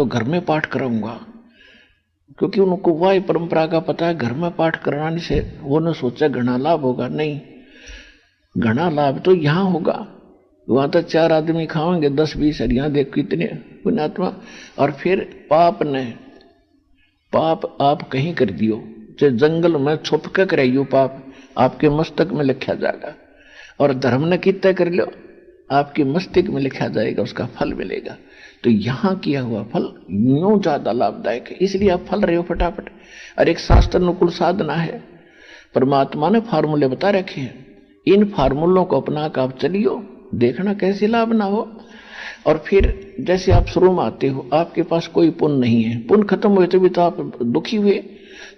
तो घर में पाठ कराऊंगा, क्योंकि उनको वह परंपरा का पता है घर में पाठ कराने से वो न सोचा घना लाभ होगा। नहीं, घना लाभ तो यहां होगा। वहां तो 4 आदमी खाएंगे, 10-20 हरियां देख कितने पुण्यात्मा। और फिर पाप आप कहीं कर दियो, चाहे जंगल में छुप के कराइयो, पाप आपके मस्तक में लिखा जाएगा। और धर्म ने कितना कर लो, आपके मस्तिष्क में लिखा जाएगा, उसका फल मिलेगा। तो यहां किया हुआ फल यूं ज्यादा लाभदायक है, इसलिए आप फल रहे हो फटाफट। और एक शास्त्र अनुकूल साधना है, परमात्मा ने फार्मूले बता रखे हैं, इन फार्मूलों को अपना कर आप चलियो, देखना कैसे लाभ ना हो। और फिर जैसे आप शुरू में आते हो, आपके पास कोई पुण्य नहीं है, पुण्य खत्म हुए तो भी तो आप दुखी हुए।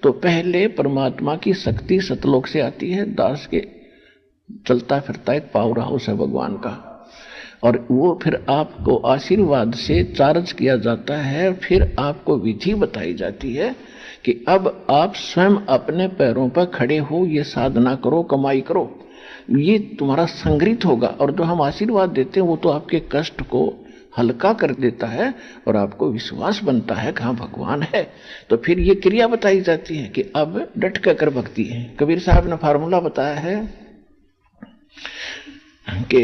तो पहले परमात्मा की शक्ति सतलोक से आती है, दास के चलता फिरता एक पावर हाउस है भगवान का, और वो फिर आपको आशीर्वाद से चार्ज किया जाता है। फिर आपको विधि बताई जाती है कि अब आप स्वयं अपने पैरों पर खड़े हो, ये साधना करो, कमाई करो, ये तुम्हारा संग्रहित होगा। और जो हम आशीर्वाद देते हैं वो तो आपके कष्ट को हल्का कर देता है और आपको विश्वास बनता है कि हाँ भगवान है। तो फिर ये क्रिया बताई जाती है कि अब डट कर भक्ति है। कबीर साहब ने फार्मूला बताया है कि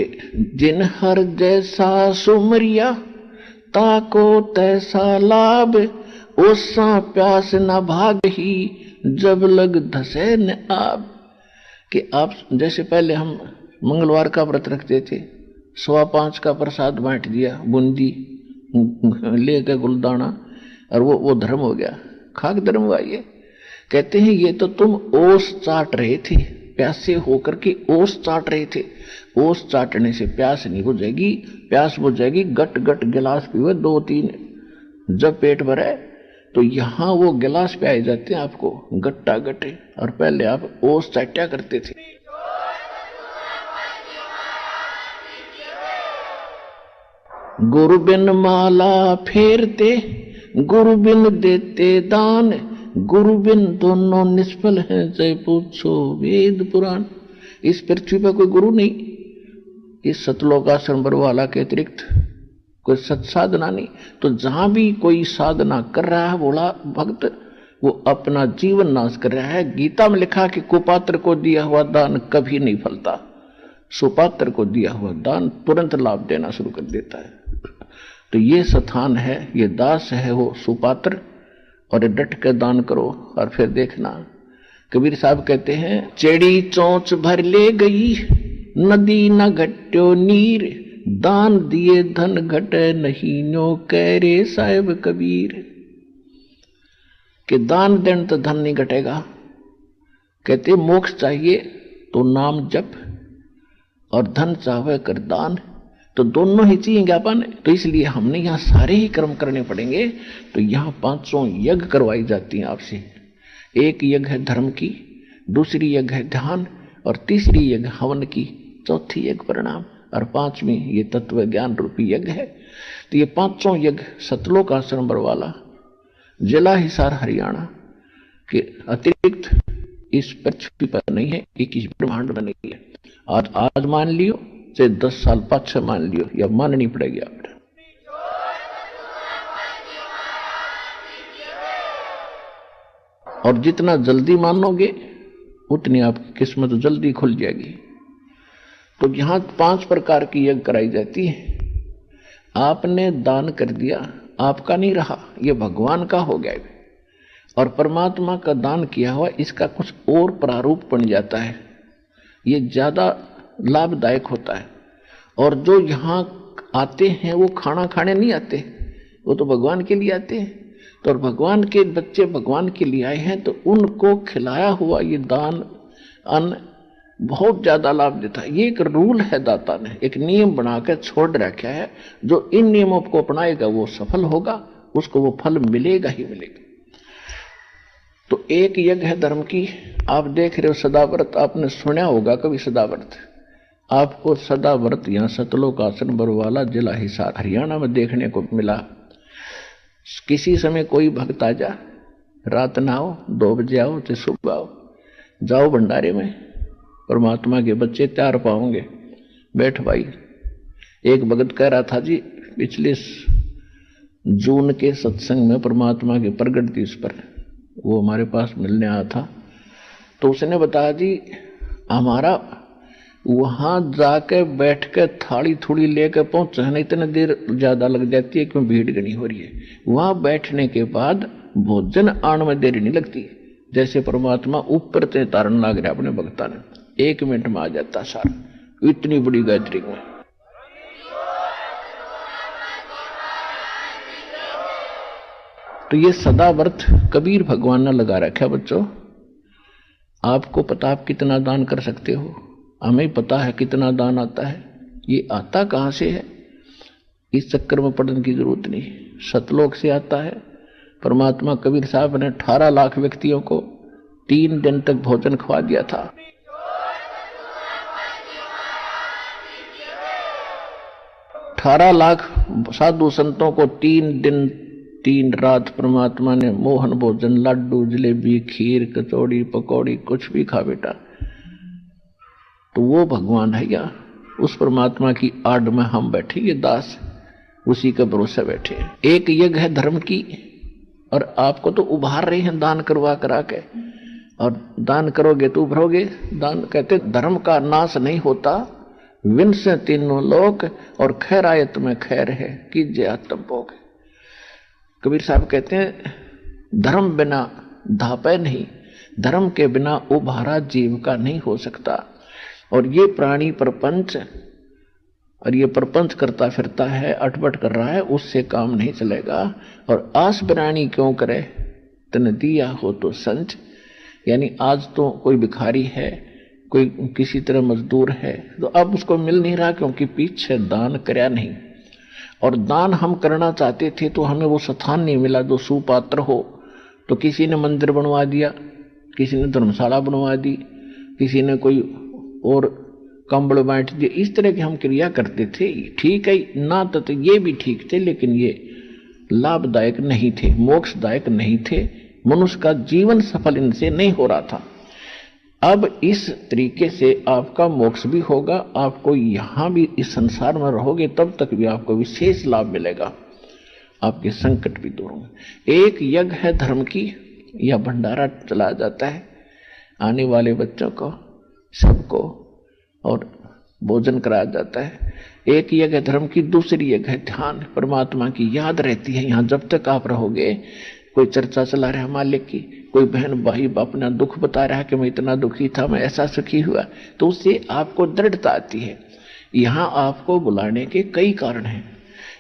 जिन हर जैसा सुमरिया ताको तैसा लाभ, ओसा प्यास न भाग ही जब लग धसे न आब। कि आप जैसे पहले हम मंगलवार का व्रत रखते थे, 5:15 का प्रसाद बांट दिया, बूंदी लेकर गुलदाना, और वो धर्म हो गया, खाक धर्म हुआ। ये कहते हैं ये तो तुम ओस चाट रहे थे, प्यासे होकर के ओस चाट रहे थे। ओस चाटने से प्यास नहीं बुझेगी, प्यास बुझेगी गट गट गिलास पीवे 2-3, जब पेट भरे तो यहां वो गिलास पे आए जाते हैं आपको गट्टा गटे, और पहले आप ओस चाट्या करते थे। गुरु बिन माला फेरते, गुरु बिन देते दान, गुरु बिन दोनों निष्फल हैं, चाहे पूछो वेद पुराण। इस पृथ्वी पर कोई गुरु नहीं, इस सतलोक आश्रम बरवाला के अतिरिक्त कोई सत्साधना नहीं। तो जहां भी कोई साधना कर रहा है बोला भक्त, वो अपना जीवन नाश कर रहा है। गीता में लिखा कि कुपात्र को दिया हुआ दान कभी नहीं फलता, सुपात्र को दिया हुआ दान तुरंत लाभ देना शुरू कर देता है। तो ये स्थान है, ये दास है वो सुपात्र, और डट कर दान करो और फिर देखना। कबीर साहब कहते हैं, चेड़ी चोंच भर ले गई, नदी न घट्यो नीर, दान दिए धन घटे नहीं, नो कह रे साहिब कबीर। कि दान देने तो धन नहीं घटेगा। कहते मोक्ष चाहिए तो नाम जप, और धन चाहे कर दान, तो दोनों ही चाहिए ज्ञापन। तो इसलिए हमने यहाँ सारे ही कर्म करने पड़ेंगे। तो यहाँ 500 यज्ञ करवाई जाती हैं आपसे। एक यज्ञ है धर्म की, दूसरी यज्ञ है ध्यान, और तीसरी यज्ञ हवन की, चौथी यज्ञ प्रणाम, और 5वीं ये तत्व ज्ञान रूपी यज्ञ है। तो ये 500 यज्ञ सतलोक आश्रम बरवाला, जिला हिसार हरियाणा के अतिरिक्त इस पृथ्वी पर नहीं है, एक इस ब्रह्मांड में नहीं है। आज मान लियो, चाहे 10 साल पाछे मान लियो, या माननी पड़ेगी आप। और जितना जल्दी मानोगे उतनी आपकी किस्मत जल्दी खुल जाएगी। तो यहां 5 प्रकार की यज्ञ कराई जाती है। आपने दान कर दिया, आपका नहीं रहा, यह भगवान का हो गया, और परमात्मा का दान किया हुआ इसका कुछ और प्रारूप बन जाता है, ये ज्यादा लाभदायक होता है। और जो यहां आते हैं वो खाना खाने नहीं आते, वो तो भगवान के लिए आते हैं। तो और भगवान के बच्चे भगवान के लिए आए हैं, तो उनको खिलाया हुआ ये दान अन्न बहुत ज्यादा लाभ देता है। ये एक रूल है, दाता ने एक नियम बनाकर छोड़ रखा है। जो इन नियमों को अपनाएगा वो सफल होगा, उसको वो फल मिलेगा ही मिलेगा। तो एक यज्ञ है धर्म की, आप देख रहे हो सदाव्रत, आपने सुना होगा कभी सदाव्रत। आपको सदाव्रत यहाँ सतलोक आश्रम बरवाला जिला हिसार हरियाणा में देखने को मिला। किसी समय कोई भक्त आ जा, रात ना आओ, 2 बजे आओ तो सुबह आओ, जाओ भंडारे में, परमात्मा के बच्चे तैयार पाओगे, बैठ भाई। एक भगत कह रहा था जी, पिछले जून के सत्संग में परमात्मा की प्रगट दिवस पर वो हमारे पास मिलने आया था। तो उसने बताया जी हमारा वहां जाके बैठ के थाली थोड़ी लेकर पहुंचे ना इतने देर ज्यादा लग जाती है क्यों भीड़ घनी हो रही है। वहां बैठने के बाद भोजन आने में देरी नहीं लगती, जैसे परमात्मा ऊपर से तारण लाग रहा अपने भक्ता ने, 1 मिनट में आ जाता सारा, इतनी बड़ी गैदरिंग में। तो ये सदा व्रत कबीर भगवान ने लगा रखा है बच्चों। आपको पता आप कितना दान कर सकते हो, हमें पता है कितना दान आता है, ये आता कहां से है इस चक्कर में पढ़ने की जरूरत नहीं, सतलोक से आता है। परमात्मा कबीर साहब ने 18 लाख व्यक्तियों को 3 दिन तक भोजन खवा दिया था। 18 लाख साधु संतों को 3 दिन 3 रात परमात्मा ने मोहन भोजन, लड्डू, जलेबी, खीर, कचौड़ी, पकौड़ी कुछ भी खा बेटा। तो वो भगवान है या उस परमात्मा की आड़ में हम बैठे, ये दास उसी के भरोसे बैठे। एक यज्ञ है धर्म की, और आपको तो उभार रहे हैं दान करवा करा के, और दान करोगे तो उभरोगे। दान कहते धर्म का नाश नहीं होता, विन से तीनों लोक, और खैरायत में खैर है कीजिए आत्म भोग। कबीर साहब कहते हैं धर्म बिना धापे नहीं, धर्म के बिना उभारा जीव का नहीं हो सकता। और ये प्राणी प्रपंच, और ये प्रपंच करता फिरता है, अटपट कर रहा है, उससे काम नहीं चलेगा। और आस बनानी क्यों करे, तन दिया हो तो संच। यानी आज तो कोई भिखारी है, कोई किसी तरह मजदूर है, तो अब उसको मिल नहीं रहा क्योंकि पीछे दान करया नहीं। और दान हम करना चाहते थे तो हमें वो स्थान नहीं मिला जो सुपात्र हो। तो किसी ने मंदिर बनवा दिया, किसी ने धर्मशाला बनवा दी, किसी ने कोई और कंबल बांट दिए। इस तरह की हम क्रिया करते थे, ठीक है ना, तो ये भी ठीक थे, लेकिन ये लाभदायक नहीं थे, मोक्षदायक नहीं थे। मनुष्य का जीवन सफल इनसे नहीं हो रहा था। अब इस तरीके से आपका मोक्ष भी होगा, आपको यहां भी इस संसार में रहोगे तब तक भी आपको विशेष लाभ मिलेगा, आपके संकट भी दूर होंगे। एक यज्ञ है धर्म की, यह भंडारा चला जाता है आने वाले बच्चों को सबको, और भोजन कराया जाता है। एक यज्ञ है धर्म की, दूसरी यज्ञ है ध्यान, परमात्मा की याद रहती है। यहाँ जब तक आप रहोगे, कोई चर्चा चला रहा है मालिक की, कोई बहन भाई अपना दुख बता रहा है कि मैं इतना दुखी था, मैं ऐसा सुखी हुआ, तो उससे आपको दृढ़ता आती है। यहाँ आपको बुलाने के कई कारण हैं।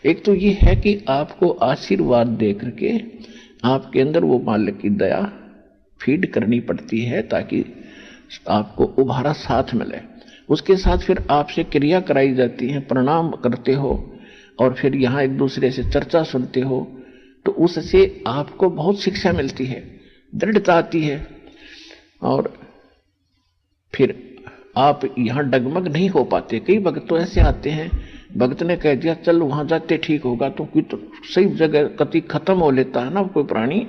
एक तो ये है कि आपको आशीर्वाद दे करके आपके अंदर वो मालिक की दया फीड करनी पड़ती है ताकि आपको उभारा साथ मिले। उसके साथ फिर आपसे क्रिया कराई जाती है, प्रणाम करते हो, और फिर यहाँ एक दूसरे से चर्चा सुनते हो, तो उससे आपको बहुत शिक्षा मिलती है, दृढ़ता आती है। और फिर आप यहाँ डगमग नहीं हो पाते। कई भक्त तो ऐसे आते हैं, भक्त ने कह दिया चल वहां जाते ठीक होगा, तो कोई तो सही जगह कति खत्म हो लेता है ना कोई प्राणी,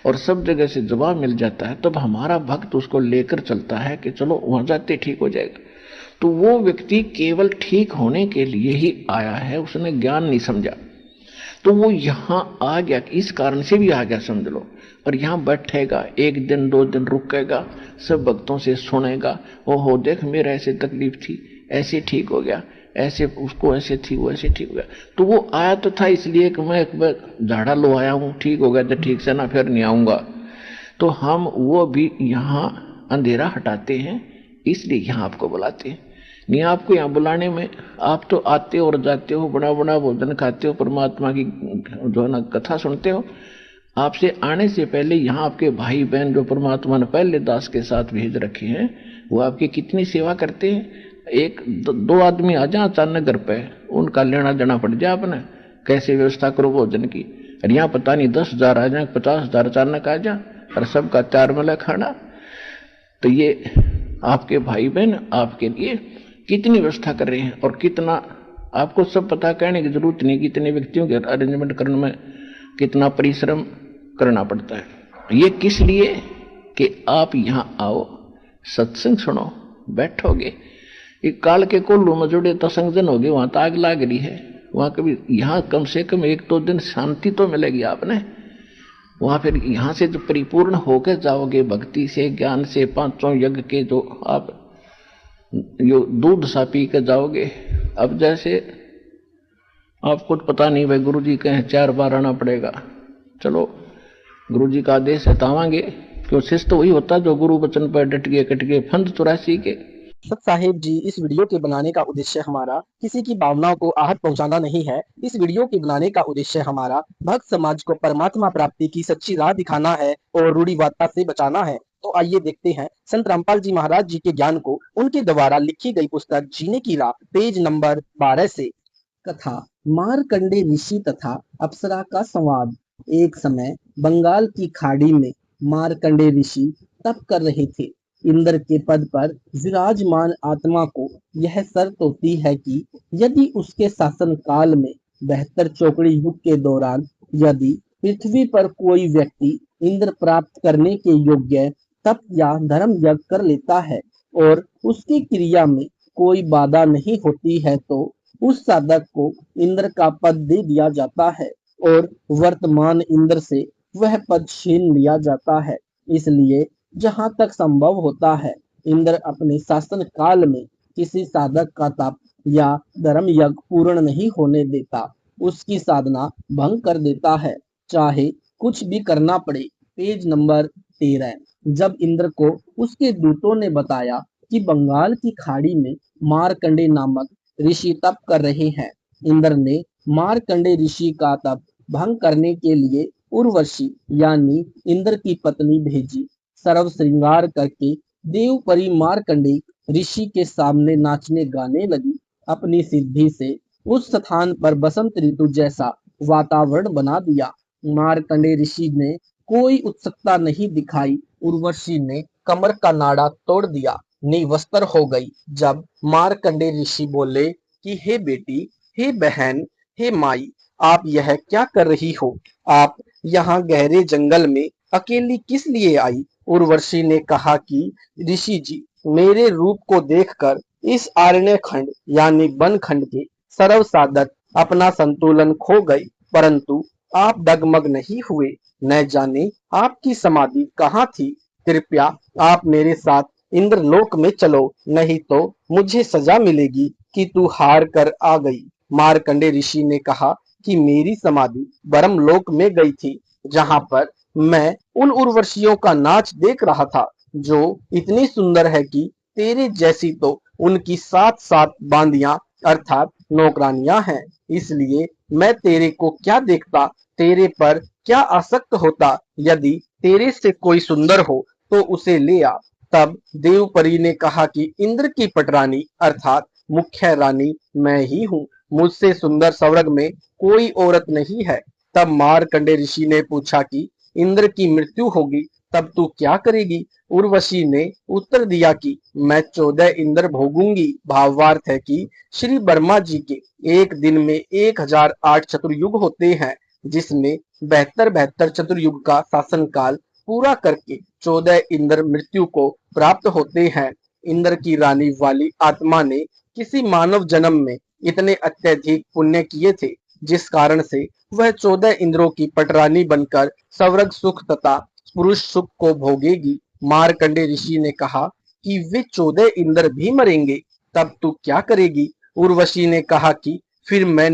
और सब जगह से जवाब मिल जाता है, तब हमारा भक्त उसको लेकर चलता है कि चलो वहां जाते ठीक हो जाएगा। तो वो व्यक्ति केवल ठीक होने के लिए ही आया है, उसने ज्ञान नहीं समझा, तो वो यहाँ आ गया, इस कारण से भी आ गया समझ लो। और यहाँ बैठेगा, 1 दिन 2 दिन रुकेगा, सब भक्तों से सुनेगा, ओहो देख मेरा ऐसे तकलीफ थी, ऐसे ठीक हो गया, ऐसे उसको ऐसे थी, वो ऐसे ठीक हो गया। तो वो आया तो था इसलिए कि मैं एक बार झाड़ा लो आया हूँ, ठीक हो गया तो ठीक से ना, फिर नहीं आऊंगा। तो हम वो भी यहाँ अंधेरा हटाते हैं, इसलिए यहाँ आपको बुलाते हैं। नहीं आपको यहाँ बुलाने में, आप तो आते हो और जाते हो, बड़ा बड़ा भोजन खाते हो, परमात्मा की जो है ना कथा सुनते हो। आपसे आने से पहले यहाँ आपके भाई बहन जो परमात्मा ने पहले दास के साथ भेज रखे हैं, वो आपकी कितनी सेवा करते हैं। 1-2 आदमी आ जाए अचानक घर पे, उनका लेना देना पड़ जाए अपने, कैसे व्यवस्था करो भोजन की। और यहाँ पता नहीं 10,000 आ जाए, 50,000 अचानक आ जाए, और सबका 4 मिला खाना। तो ये आपके भाई बहन आपके लिए कितनी व्यवस्था कर रहे हैं, और कितना आपको सब पता, कहने की जरूरत नहीं कितने व्यक्तियों के अरेंजमेंट करने में कितना परिश्रम करना पड़ता है। ये किस लिए कि आप यहाँ आओ, सत्संग सुनो, बैठोगे, एक काल के कोल्लू में जुड़े तो संगजन हो गए, वहां तो आग लाग रही है, वहां कभी, यहाँ कम से कम 1-2 दिन शांति तो मिलेगी आपने। वहां फिर यहाँ से जो परिपूर्ण होकर जाओगे भक्ति से, ज्ञान से, 5 यज्ञ के जो आप यो दूध सा पी कर जाओगे। अब जैसे आपको पता नहीं भाई गुरु जी कहें 4 बार आना पड़ेगा, चलो गुरु जी का आदेश है तावांगे, क्यों शिष्य तो वही होता जो गुरु वचन पर डट गए, कट गए, फंद 84 के। सत साहेब जी, इस वीडियो के बनाने का उद्देश्य हमारा किसी की भावनाओं को आहत पहुंचाना नहीं है। इस वीडियो के बनाने का उद्देश्य हमारा भक्त समाज को परमात्मा प्राप्ति की सच्ची राह दिखाना है और रूढ़िवादिता से बचाना है। तो आइए देखते हैं संत रामपाल जी महाराज जी के ज्ञान को उनके द्वारा लिखी गई पुस्तक जीने की राह, पेज नंबर 12 से। कथा मारकंडे ऋषि तथा अप्सरा का संवाद। एक समय बंगाल की खाड़ी में मारकंडे ऋषि तप कर रहे थे। इंद्र के पद पर विराजमान आत्मा को यह शर्त होती है कि यदि उसके शासन काल में 72 चौकड़ी युग के दौरान यदि पृथ्वी पर कोई व्यक्ति इंद्र प्राप्त करने के योग्य तप या धर्म यज्ञ कर लेता है और उसकी क्रिया में कोई बाधा नहीं होती है, तो उस साधक को इंद्र का पद दे दिया जाता है और वर्तमान इंद्र से वह पद छीन लिया जाता है। इसलिए जहां तक संभव होता है इंद्र अपने शासन काल में किसी साधक का तप या धर्म यज्ञ पूर्ण नहीं होने देता, उसकी साधना भंग कर देता है, चाहे कुछ भी करना पड़े। Page number 13। जब इंद्र को उसके दूतों ने बताया कि बंगाल की खाड़ी में मारकंडे नामक ऋषि तप कर रहे हैं, इंद्र ने मारकंडे ऋषि का तप भंग करने के लिए उर्वशी यानी इंद्र की पत्नी भेजी। सर्व श्रृंगार करके देवपरी मारकंडे ऋषि के सामने नाचने गाने लगी। अपनी सिद्धि से उस स्थान पर बसंत ऋतु जैसा वातावरण बना दिया। मारकंडे ऋषि ने कोई उत्सुकता नहीं दिखाई। उर्वशी ने कमर का नाड़ा तोड़ दिया, निवस्त्र हो गई। जब मारकंडे ऋषि बोले कि हे बेटी, हे बहन, हे माई, आप यह क्या कर रही हो? आप यहाँ गहरे जंगल में अकेली किस लिए आई? उर्वशी ने कहा कि ऋषि जी, मेरे रूप को देखकर इस आरण्य खंड यानी वन खंड के सर्व साधक अपना संतुलन खो गए, परंतु आप डगमग नहीं हुए। न जाने आपकी समाधि कहाँ थी। कृपया आप मेरे साथ इंद्रलोक में चलो, नहीं तो मुझे सजा मिलेगी कि तू हार कर आ गई। मारकंडे ऋषि ने कहा कि मेरी समाधि ब्रह्मलोक में गई थी, जहां पर मैं उन उर्वशियों का नाच देख रहा था जो इतनी सुंदर है कि तेरे जैसी तो उनकी 7-7 बांदियां अर्थात नौकरानियां हैं। इसलिए मैं तेरे को क्या देखता, तेरे पर क्या आसक्त होता। यदि तेरे से कोई सुंदर हो तो उसे ले आ। तब देवपरी ने कहा कि इंद्र की पटरानी अर्थात मुख्य रानी मैं ही हूँ, मुझसे सुंदर स्वर्ग में कोई औरत नहीं है। तब मारकंडे ऋषि ने पूछा कि इंद्र की मृत्यु होगी तब तू क्या करेगी? उर्वशी ने उत्तर दिया कि मैं 14 इंद्र भोगूंगी। भावार्थ है कि श्री वर्मा जी के एक दिन में 1008 चतुर्युग होते हैं, जिसमें 72 चतुर्युग का शासन काल पूरा करके 14 इंद्र मृत्यु को प्राप्त होते हैं। इंद्र की रानी वाली आत्मा ने किसी मानव जन्म में इतने अत्यधिक पुण्य किए थे, जिस कारण से वह 14 इंद्रों की पटरानी बनकर स्वर्ग सुख तथा पुरुष सुख को भोगेगी। मारकंडे ऋषि ने कहा कि वे 14 इंद्र भी मरेंगे, तब तू क्या करेगी? उर्वशी ने कहा कि फिर मैं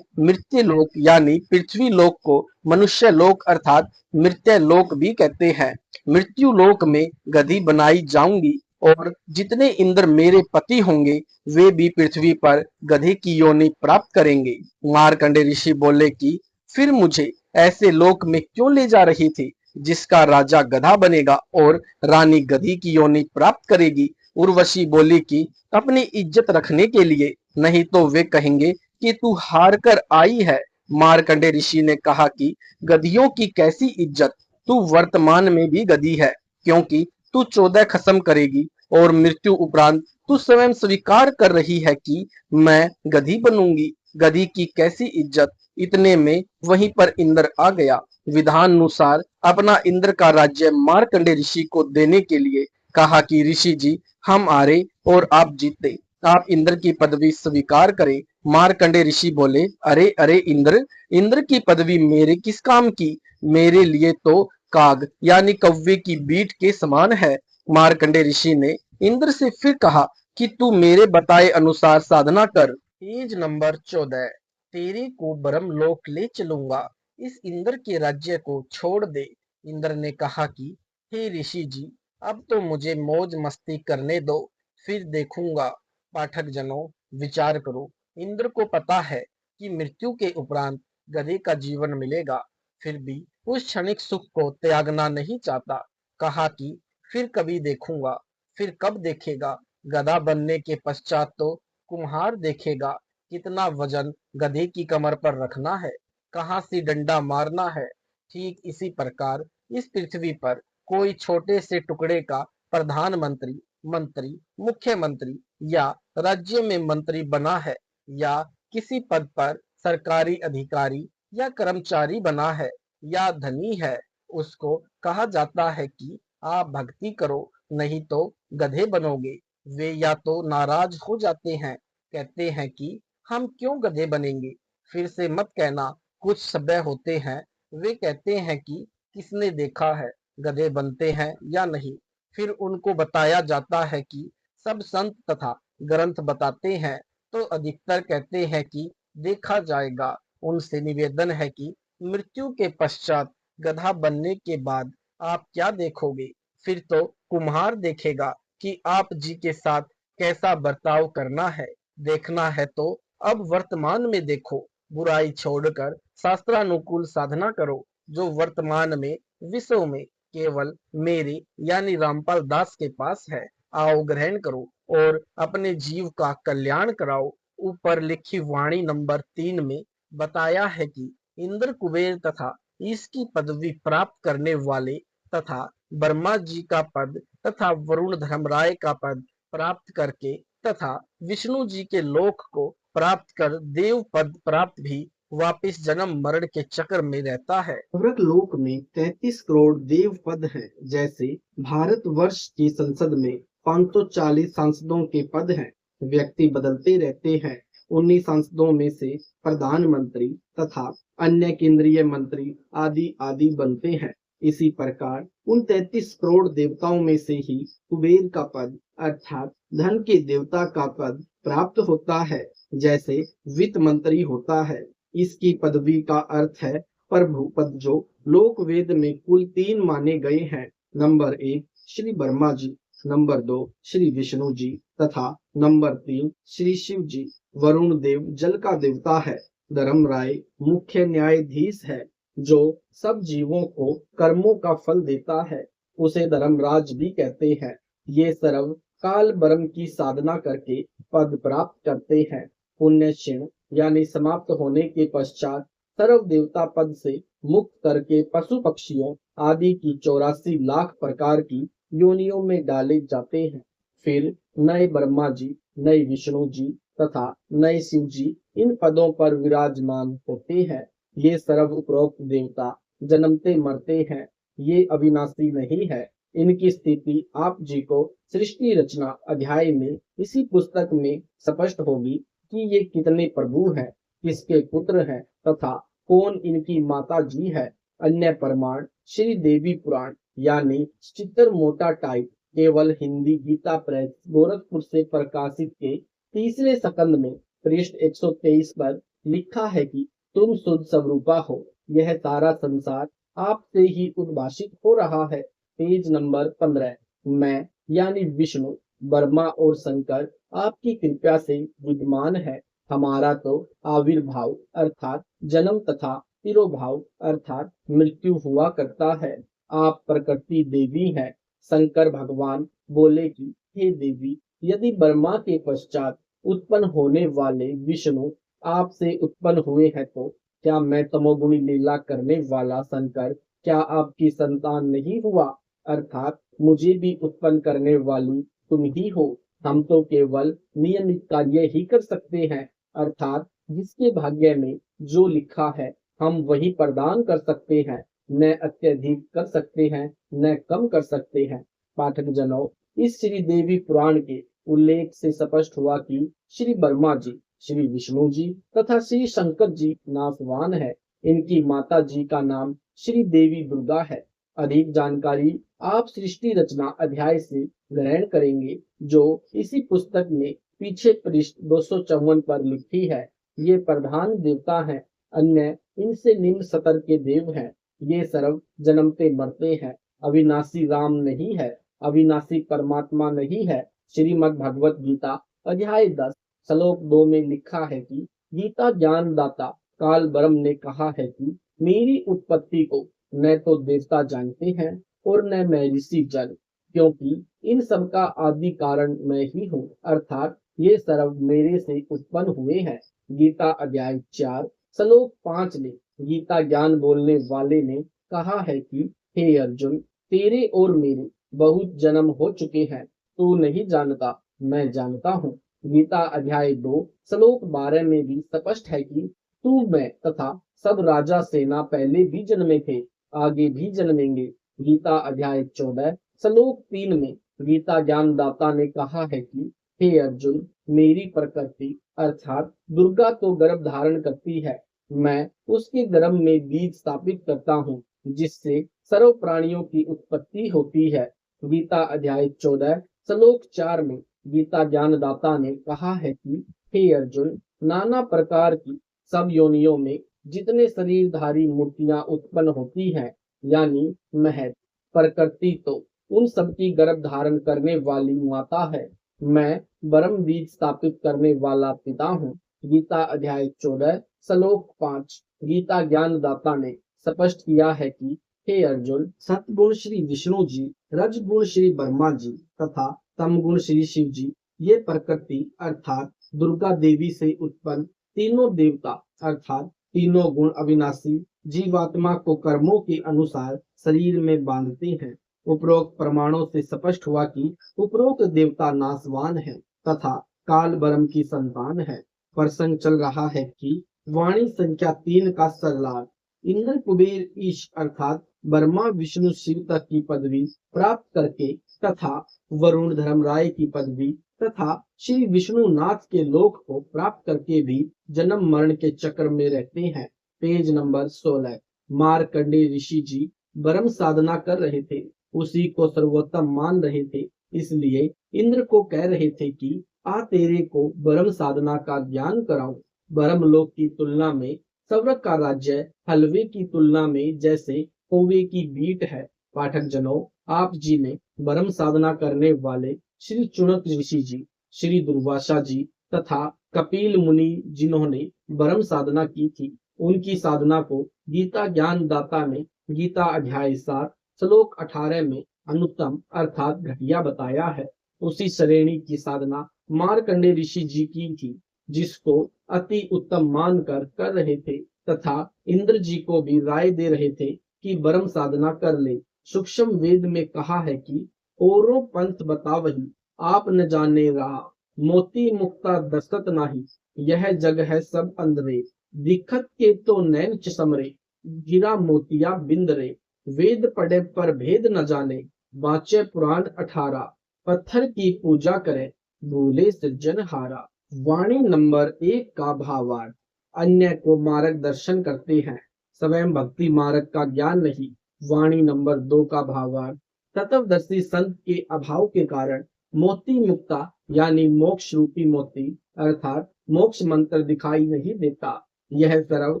मृत्य लोक यानी पृथ्वी लोक को मनुष्य लोक अर्थात मृत्य लोक भी कहते हैं, मृत्यु लोक में गधी बनाई जाऊंगी और जितने इंद्र मेरे पति होंगे वे भी पृथ्वी पर गधे की योनि प्राप्त करेंगे। मारकंडे ऋषि बोले कि फिर मुझे ऐसे लोक में क्यों ले जा रही थी जिसका राजा गधा बनेगा और रानी गधी की योनि प्राप्त करेगी। उर्वशी बोली कि अपनी इज्जत रखने के लिए, नहीं तो वे कहेंगे कि तू हार कर आई है। मारकंडे ऋषि ने कहा कि गधियों की कैसी इज्जत, तू वर्तमान में भी गधी है, क्योंकि तू 14 खत्म करेगी और मृत्यु उपरांत तू स्वयं स्वीकार कर रही है कि मैं गधी बनूंगी। गधी की कैसी इज्जत। इतने में वहीं पर इंद्र आ गया। विधान अनुसार अपना इंद्र का राज्य मारकंडे ऋषि को देने के लिए कहा कि ऋषि जी, हम हारे और आप जीते, आप इंद्र की पदवी स्वीकार करें। मार्कंडे ऋषि बोले, अरे अरे इंद्र, इंद्र की पदवी मेरे किस काम की? मेरे लिए तो काग यानी कौवे की बीट के समान है। मार्कंडे ऋषि ने इंद्र से फिर कहा कि तू मेरे बताए अनुसार साधना कर। Page number 14। तेरे को ब्रह्मलोक ले चलूंगा, इस इंद्र के राज्य को छोड़ दे। इंद्र ने कहा कि हे ऋषि जी, अब तो मुझे मौज मस्ती करने दो, फिर देखूंगा। पाठक जनों, विचार करो। इंद्र को पता है कि मृत्यु के उपरांत गधे का जीवन मिलेगा, फिर भी उस क्षणिक सुख को त्यागना नहीं चाहता। कहा कि फिर कभी देखूंगा। फिर कब देखेगा? गधा बनने के पश्चात तो कुम्हार देखेगा कितना वजन गधे की कमर पर रखना है, कहाँ से डंडा मारना है। ठीक इसी प्रकार इस पृथ्वी पर कोई छोटे से टुकड़े का प्रधानमंत्री, मंत्री, मुख्यमंत्री या राज्य में मंत्री बना है, या किसी पद पर सरकारी अधिकारी या कर्मचारी बना है, या धनी है, उसको कहा जाता है कि आप भक्ति करो, नहीं तो गधे बनोगे। वे या तो नाराज हो जाते हैं, कहते हैं कि हम क्यों गधे बनेंगे। फिर से मत कहना, कुछ सभ्य होते हैं, वे कहते हैं कि किसने देखा है गधे बनते हैं या नहीं। फिर उनको बताया जाता है कि सब संत तथा ग्रंथ बताते हैं, तो अधिकतर कहते हैं कि देखा जाएगा। उनसे निवेदन है कि मृत्यु के पश्चात गधा बनने के बाद आप क्या देखोगे? फिर तो कुम्हार देखेगा कि आप जी के साथ कैसा बर्ताव करना है। देखना है तो अब वर्तमान में देखो, बुराई छोड़कर शास्त्रानुकूल साधना करो, जो वर्तमान में विश्व में केवल मेरे यानी रामपाल दास के पास है। आओ ग्रहण करो और अपने जीव का कल्याण कराओ। ऊपर लिखी वाणी नंबर 3 में बताया है कि इंद्र कुबेर तथा इसकी पदवी प्राप्त करने वाले तथा ब्रह्मा जी का पद तथा वरुण धर्मराय का पद प्राप्त करके तथा विष्णु जी के लोक को प्राप्त कर देव पद प्राप्त भी वापिस जन्म मरण के चक्र में रहता है। स्वर्ग लोक में 33 करोड़ देव पद हैं। जैसे भारत वर्ष की संसद में 540 सांसदों के पद हैं। व्यक्ति बदलते रहते हैं। उन्हीं सांसदों में से प्रधानमंत्री तथा अन्य केंद्रीय मंत्री आदि आदि बनते हैं। इसी प्रकार उन 33 करोड़ देवताओं में से ही कुबेर का पद अर्थात धन के देवता का पद प्राप्त होता है, जैसे वित्त मंत्री होता है। इसकी पदवी का अर्थ है प्रभु पद, जो लोक वेद में कुल 3 माने गए हैं। नंबर 1 श्री ब्रह्मा जी, नंबर 2 श्री विष्णु जी तथा नंबर 3 श्री शिव जी। वरुण देव जल का देवता है। धर्मराय मुख्य न्यायाधीश है, जो सब जीवों को कर्मों का फल देता है, उसे धर्मराज भी कहते हैं। ये सर्व काल ब्रह्म की साधना करके पद प्राप्त करते हैं। पुण्य क्षीण यानी समाप्त होने के पश्चात सर्व देवता पद से मुक्त करके पशु पक्षियों आदि की 84 लाख प्रकार की योनियों में डाले जाते हैं। फिर नए ब्रह्मा जी, नए विष्णु जी तथा नए शिव जी इन पदों पर विराजमान होते हैं। ये सर्व उपरोक्त देवता जन्मते मरते हैं, ये अविनाशी नहीं है। इनकी स्थिति आप जी को सृष्टि रचना अध्याय में इसी पुस्तक में स्पष्ट होगी कि ये कितने प्रभु हैं, किसके पुत्र हैं तथा कौन इनकी माता जी है। अन्य प्रमाण श्री देवी पुराण यानी चित्र मोटा टाइप केवल हिंदी गीता प्रेस गोरखपुर से प्रकाशित के तीसरे सकंद में पृष्ठ 123 पर लिखा है कि तुम शुद्ध स्वरूपा हो, यह सारा संसार आपसे ही उद्भाषित हो रहा है। Page number 15। मैं यानी विष्णु, ब्रह्मा और शंकर आपकी कृपा से विद्यमान है। हमारा तो आविर्भाव अर्थात जन्म तथा तिरोभाव अर्थात मृत्यु हुआ करता है। आप प्रकृति देवी हैं। शंकर भगवान बोले कि हे देवी, यदि ब्रह्मा के पश्चात उत्पन्न होने वाले विष्णु आपसे उत्पन्न हुए हैं, तो क्या मैं तमोगुणी लीला करने वाला शंकर क्या आपकी संतान नहीं हुआ? अर्थात मुझे भी उत्पन्न करने वाली तुम ही हो। हम तो केवल नियमित कार्य ही कर सकते हैं, अर्थात जिसके भाग्य में जो लिखा है हम वही प्रदान कर सकते हैं, न अत्यधिक कर सकते हैं न कम कर सकते हैं। पाठक जनों, इस श्री देवी पुराण के उल्लेख से स्पष्ट हुआ कि श्री ब्रह्मा जी श्री विष्णु जी तथा श्री शंकर जी नासवान है। इनकी माता जी का नाम श्री देवी दुर्गा है। अधिक जानकारी आप सृष्टि रचना अध्याय से ग्रहण करेंगे, जो इसी पुस्तक में पीछे पृष्ठ 254 पर लिखी है। ये प्रधान देवता हैं, अन्य इनसे निम्न स्तर के देव हैं। ये सर्व जन्मते मरते हैं, अविनाशी राम नहीं है, अविनाशी परमात्मा नहीं है। श्रीमद् भगवत गीता अध्याय 10 श्लोक 2 में लिखा है कि गीता ज्ञानदाता काल ब्रह्म ने कहा है कि मेरी उत्पत्ति को न तो देवता जानते हैं और न मैं ऋषि जन, क्योंकि इन सब का आदि कारण मैं ही हूँ, अर्थात ये सर्व मेरे से उत्पन्न हुए हैं। गीता अध्याय 4 श्लोक 5 में गीता ज्ञान बोलने वाले ने कहा है कि हे अर्जुन, तेरे और मेरे बहुत जन्म हो चुके हैं, तू नहीं जानता, मैं जानता हूँ। गीता अध्याय 2 श्लोक 12 में भी स्पष्ट है कि तू, मैं तथा सब राजा सेना पहले भी जन्मे थे, आगे भी जन्मेंगे। गीता अध्याय 14 श्लोक 3 में गीता ज्ञानदाता ने कहा है कि हे अर्जुन, मेरी प्रकृति अर्थात दुर्गा तो गर्भ धारण करती है, मैं उसके गर्भ में बीज स्थापित करता हूँ, जिससे सर्व प्राणियों की उत्पत्ति होती है। गीता अध्याय 14 श्लोक 4 में गीता ज्ञानदाता ने कहा है कि हे अर्जुन, नाना प्रकार की सब योनियों में जितने शरीरधारी मूर्तियां उत्पन्न होती हैं, यानी महत प्रकृति तो उन सब की गर्भ धारण करने वाली माता है, मैं ब्रह्म बीज स्थापित करने वाला पिता हूँ। गीता अध्याय 14 श्लोक 5 गीता ज्ञानदाता ने स्पष्ट किया है कि हे अर्जुन, सतगुण श्री विष्णु जी, रजगुण श्री ब्रह्मा जी तथा तमगुण श्री शिव जी, ये प्रकृति अर्थात दुर्गा देवी से उत्पन्न तीनों देवता अर्थात तीनों गुण अविनाशी जीवात्मा को कर्मों के अनुसार शरीर में बांधते हैं। उपरोक्त प्रमाणों से स्पष्ट हुआ कि उपरोक्त देवता नासवान है तथा काल ब्रह्म की संतान है। प्रसंग चल रहा है कि वाणी संख्या 3 का सरलार इंद्र कुबेर ईश अर्थात ब्रह्मा विष्णु शिव तक की पदवी प्राप्त करके तथा वरुण धर्मराय की पदवी तथा श्री विष्णुनाथ के लोक को प्राप्त करके भी जन्म मरण के चक्र में रहते हैं। पेज नंबर 16 मार्कंडेय ऋषि जी ब्रह्म साधना कर रहे थे, उसी को सर्वोत्तम मान रहे थे, इसलिए इंद्र को कह रहे थे कि आ तेरे को ब्रह्म साधना का ज्ञान कराऊं। ब्रह्म लोक की तुलना में स्वर्ग का राज्य हलवे की तुलना में जैसे कौवे की बीट है। पाठक जनों, आप जी ने ब्रह्म साधना करने वाले श्री चुनक ऋषि जी, श्री दुर्वासा जी तथा कपिल मुनि जिन्होंने ब्रह्म साधना की थी, उनकी साधना को गीता ज्ञानदाता ने गीता अध्याय 7 श्लोक 18 में अनुत्तम अर्थात घटिया बताया है। उसी श्रेणी की साधना मार्कंडेय ऋषि जी की थी, जिसको अति उत्तम मानकर कर रहे थे तथा इंद्र जी को भी राय दे रहे थे कि ब्रह्म साधना कर ले। सूक्ष्म वेद में कहा है कि औरों पंथ बतावही, आप न जाने रहा, मोती मुक्ता दस्तत नाही, यह जग है सब अंधरे, दिखत के तो नैन चसमरे, गिरा मोतिया बिंद रे, वेद पढ़े पर भेद न जाने, बाचे पुराण 18, पत्थर की पूजा करे, भूले सृजनहारा। वाणी नंबर 1 का भावार्थ अन्य को मार्गदर्शन करते हैं, स्वयं भक्ति मार्ग का ज्ञान नहीं। वाणी नंबर 2 का भावार्थ तत्वदर्शी संत के अभाव के कारण मोती मुक्ता यानी मोक्ष रूपी मोती अर्थात मोक्ष मंत्र दिखाई नहीं देता। यह सर्व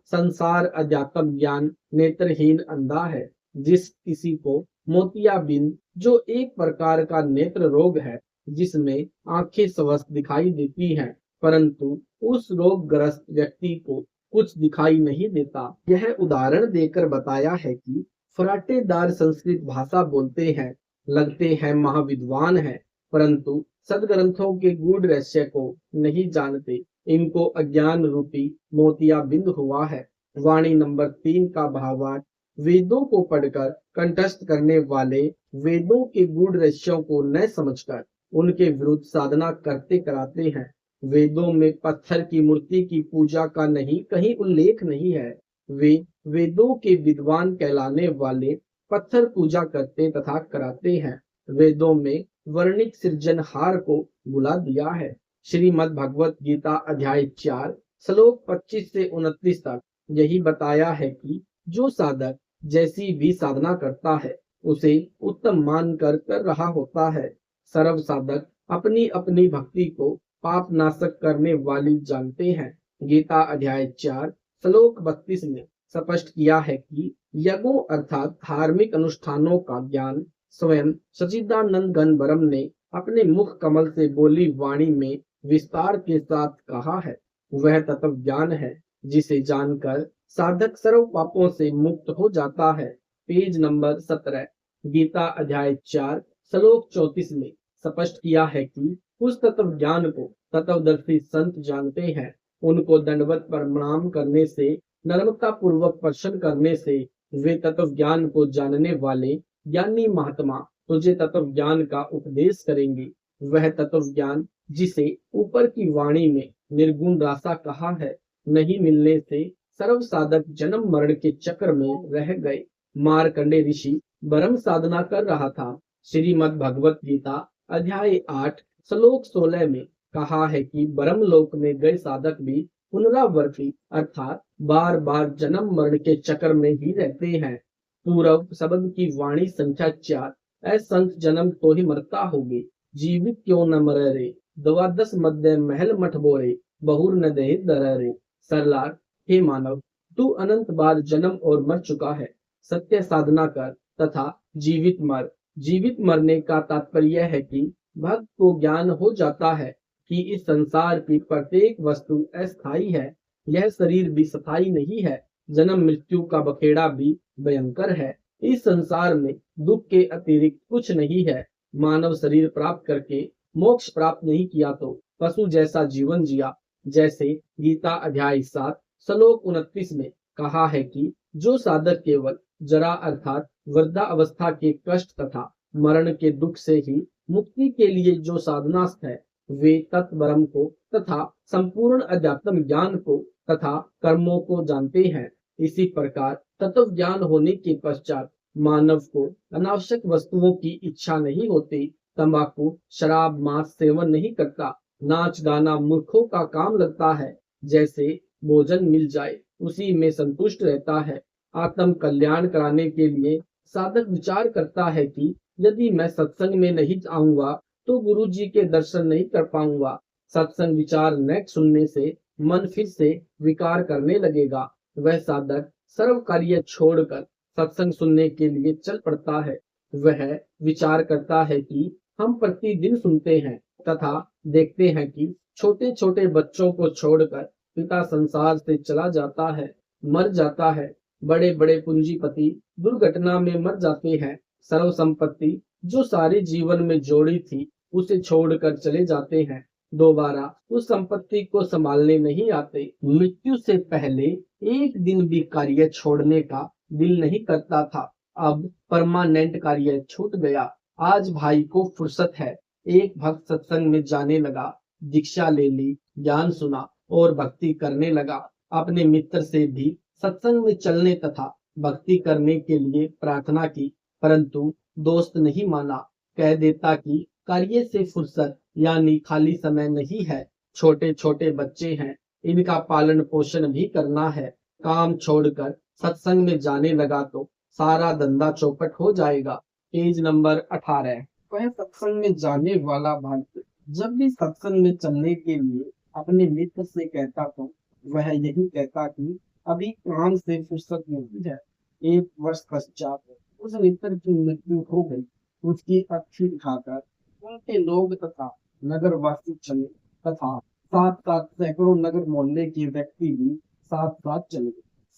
संसार अध्यात्म ज्ञान नेत्रहीन अंधा है। जिस किसी को मोतियाबिंद जो एक प्रकार का नेत्र रोग है, जिसमें आंखें स्वस्थ दिखाई देती हैं, परंतु उस रोगग्रस्त व्यक्ति को कुछ दिखाई नहीं देता। यह उदाहरण देकर बताया है कि फराटेदार संस्कृत भाषा बोलते हैं, लगते हैं महाविद्वान हैं, परंतु सदग्रंथों के गूढ़ रहस्य को नहीं जानते। इनको अज्ञान रूपी मोतियाबिंद हुआ है। वाणी नंबर 3 का भावार्थ वेदों को पढ़कर कंठस्थ करने वाले वेदों के गूढ़ रहस्यों को न समझकर उनके विरुद्ध साधना करते कराते हैं। वेदों में पत्थर की मूर्ति की पूजा का नहीं कहीं उल्लेख नहीं है। वे वेदों के विद्वान कहलाने वाले पत्थर पूजा करते तथा कराते हैं। वेदों में वर्णिक सृजनहार को बुला दिया है। श्रीमद् भगवत गीता अध्याय 4 श्लोक 25 से 29 तक यही बताया है कि जो साधक जैसी भी साधना करता है उसे उत्तम मान कर रहा होता है। सर्व साधक अपनी अपनी भक्ति को पाप नाशक करने वाली जानते हैं। गीता अध्याय 4 श्लोक 32 में स्पष्ट किया है कि यज्ञों अर्थात धार्मिक अनुष्ठानों का ज्ञान स्वयं सच्चिदानंद घन ब्रह्म ने अपने मुख कमल से बोली वाणी में विस्तार के साथ कहा है। वह तत्व ज्ञान है जिसे जानकर साधक सर्व पापों से मुक्त हो जाता है। पेज नंबर 17 गीता अध्याय 4 श्लोक 34 में स्पष्ट किया है कि उस तत्व ज्ञान को तत्वदर्शी संत जानते हैं। उनको दंडवत प्रणाम करने से, नम्रता पूर्वक प्रश्न करने से वे तत्व ज्ञान को जानने वाले ज्ञानी महात्मा तुझे तत्व ज्ञान का उपदेश करेंगे। वह तत्व ज्ञान जिसे ऊपर की वाणी में निर्गुण रासा कहा है, नहीं मिलने से सर्व साधक जन्म मरण के चक्र में रह गए। मार्कंडे ऋषि ब्रह्म साधना कर रहा था। श्रीमद् भगवत गीता अध्याय 8 श्लोक 16 में कहा है कि ब्रह्म लोक में गए साधक भी पुनरावर्ती अर्थात बार बार जन्म मरण के चक्र में ही रहते हैं। पूर्व शब्द की वाणी संख्या 4 संत जन्म तो ही मरता होगे, जीवित क्यों न मरे रे, द्वादश मध्य महल मठ बोरे, बहुर न दे दर रे। सरलार, हे मानव, तू अनंत बार जन्म और मर चुका है। सत्य साधना कर तथा जीवित मर। जीवित मरने का तात्पर्य है कि भक्त को ज्ञान हो जाता है कि इस संसार की प्रत्येक वस्तु अस्थायी है। यह शरीर भी स्थायी नहीं है। जन्म मृत्यु का बखेड़ा भी भयंकर है। इस संसार में दुख के अतिरिक्त कुछ नहीं है। मानव शरीर प्राप्त करके मोक्ष प्राप्त नहीं किया तो पशु जैसा जीवन जिया। जैसे गीता अध्याय 7 श्लोक 29 में कहा है कि जो साधक केवल जरा अर्थात वृद्धा अवस्था के कष्ट तथा मरण के दुख से ही मुक्ति के लिए जो साधना है, वे तत्व ब्रह्म को तथा संपूर्ण अध्यात्म ज्ञान को तथा कर्मों को जानते हैं। इसी प्रकार तत्व ज्ञान होने के पश्चात मानव को अनावश्यक वस्तुओं की इच्छा नहीं होती। तंबाकू, शराब, मांस सेवन नहीं करता। नाच गाना मूर्खों का काम लगता है। जैसे भोजन मिल जाए उसी में संतुष्ट रहता है। आत्म कल्याण कराने के लिए साधक विचार करता है कि यदि मैं सत्संग में नहीं आऊंगा तो गुरु जी के दर्शन नहीं कर पाऊंगा। सत्संग विचार न सुनने से मन फिर से विकार करने लगेगा। वह साधक सर्व कार्य छोड़कर सत्संग सुनने के लिए चल पड़ता है। वह विचार करता है कि हम प्रतिदिन सुनते हैं तथा देखते हैं कि छोटे छोटे बच्चों को छोड़कर पिता संसार से चला जाता है, मर जाता है। बड़े बड़े पूंजीपति दुर्घटना में मर जाते हैं। सर्व संपत्ति जो सारे जीवन में जोड़ी थी उसे छोड़कर चले जाते हैं। दोबारा उस संपत्ति को संभालने नहीं आते। मृत्यु से पहले एक दिन भी कार्य छोड़ने का दिल नहीं करता था। अब परमानेंट कार्य छूट गया। आज भाई को फुर्सत है। एक भक्त सत्संग में जाने लगा, दीक्षा ले ली, ज्ञान सुना और भक्ति करने लगा। अपने मित्र से भी सत्संग में चलने तथा भक्ति करने के लिए प्रार्थना की, परंतु दोस्त नहीं माना। कह देता कि कार्य से फुर्सत यानी खाली समय नहीं है। छोटे छोटे बच्चे हैं, इनका पालन पोषण भी करना है। काम छोड़कर सत्संग में जाने लगा तो सारा धंधा चौपट हो जाएगा। Page number 18। वह सत्संग में जाने वाला भक्त जब भी सत्संग में चलने के लिए अपने मित्र से कहता तो वह यही कहता कि अभी काम से फुर्सत नहीं है। एक वर्ष पश्चात उस मित्र की मृत्यु हो गई। उसकी अर्थी उठाकर उनके लोग तथा नगरवासी चले तथा साथ साथ सैकड़ों नगर मोहल्ले के व्यक्ति भी साथ साथ चले।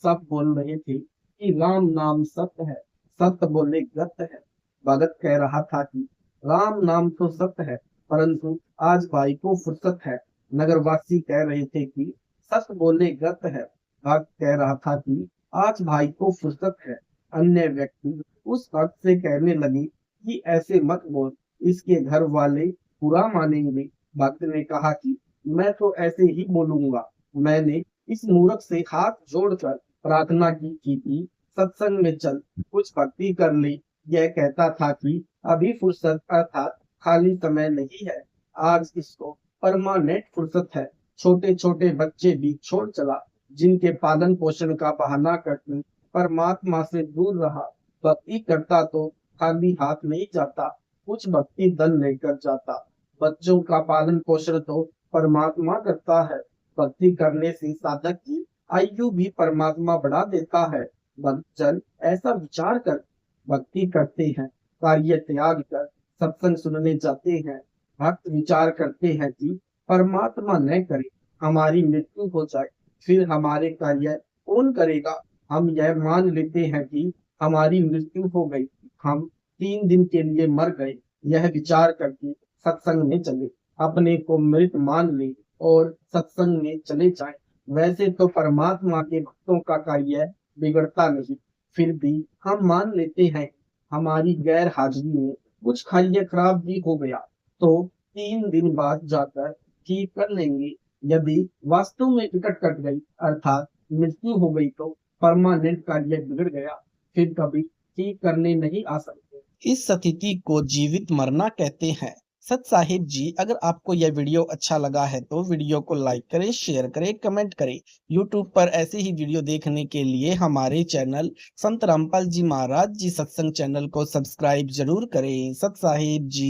सब बोल रहे थे कि राम नाम सत्य है, सत्य बोले गत है। भगत कह रहा था कि राम नाम तो सत्य है, परंतु आज भाई को फुर्सत है। नगरवासी कह रहे थे कि सत्य बोले गत है। भक्त कह रहा था कि आज भाई को फुर्सत है। अन्य व्यक्ति उस भक्त से कहने लगे कि ऐसे मत बोल, इसके घर वाले बुरा मानेंगे। भक्त ने कहा कि मैं तो ऐसे ही बोलूंगा। मैंने इस मूर्ख से हाथ जोड़कर प्रार्थना की कि सत्संग में चल, कुछ भक्ति कर ले। यह कहता था कि अभी फुर्सत अर्थात खाली समय नहीं है। आज इसको परमानेंट फुर्सत है। छोटे छोटे बच्चे भी छोड़ चला, जिनके पालन पोषण का बहाना करके परमात्मा से दूर रहा। भक्ति करता तो खाली हाथ नहीं जाता, कुछ भक्ति धन लेकर जाता। बच्चों का पालन पोषण तो परमात्मा करता है। भक्ति करने से साधक की आयु भी परमात्मा बढ़ा देता है। भक्तजन ऐसा विचार कर भक्ति करते हैं, कार्य त्याग कर सत्संग सुनने जाते हैं। भक्त विचार करते हैं कि परमात्मा न करे हमारी मृत्यु हो जाए, फिर हमारे कार्य कौन करेगा। हम यह मान लेते हैं कि हमारी मृत्यु हो गई, हम 3 दिन के लिए मर गए। यह विचार करके सत्संग में चले, अपने को मृत मान ले और सत्संग में चले जाएं। वैसे तो परमात्मा के भक्तों का कार्य बिगड़ता नहीं, फिर भी हम मान लेते हैं हमारी गैर हाजिरी में कुछ कार्य खराब भी हो गया तो 3 दिन बाद जाकर ठीक कर लेंगे। यदि वास्तव में टिकट कट गई अर्थात मृत्यु हो गई तो परमानेंट कार्य बिगड़ गया, फिर कभी ठीक करने नहीं आ सकते। इस स्थिति को जीवित मरना कहते हैं। सत साहिब जी, अगर आपको यह वीडियो अच्छा लगा है तो वीडियो को लाइक करें, शेयर करें, कमेंट करें। YouTube पर ऐसे ही वीडियो देखने के लिए हमारे चैनल संत रामपाल जी महाराज जी सत्संग चैनल को सब्सक्राइब जरूर करें। सत साहिब जी।